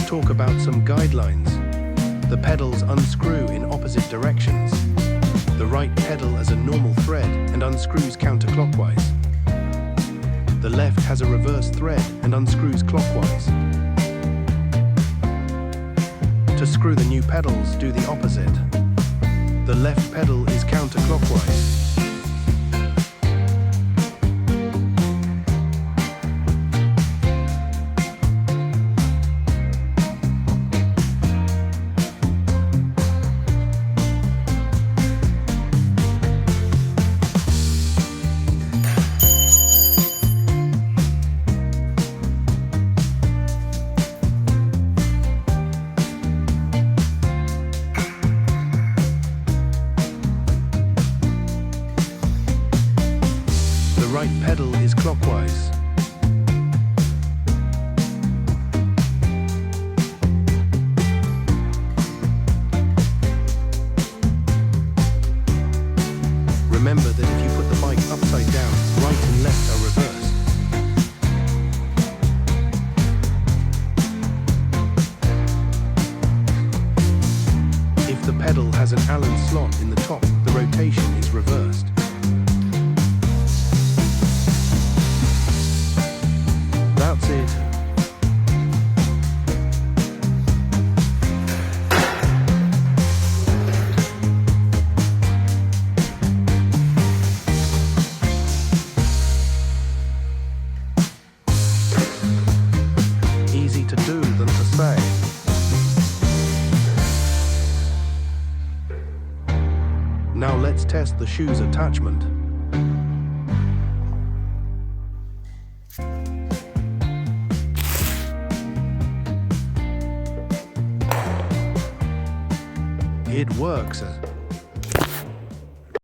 talk about some guidelines. The pedals unscrew in opposite directions. The right pedal as a normal thread and unscrews counterclockwise. The left has a reverse thread and unscrews clockwise. To screw the new pedals, do the opposite. The left pedal is counterclockwise. The right pedal is clockwise. Remember that if you put the bike upside down, right and left are reversed. If the pedal has an Allen slot in the top, the rotation is reversed. That's it. Easy to do than to say. Now let's test the shoe's attachment. It works.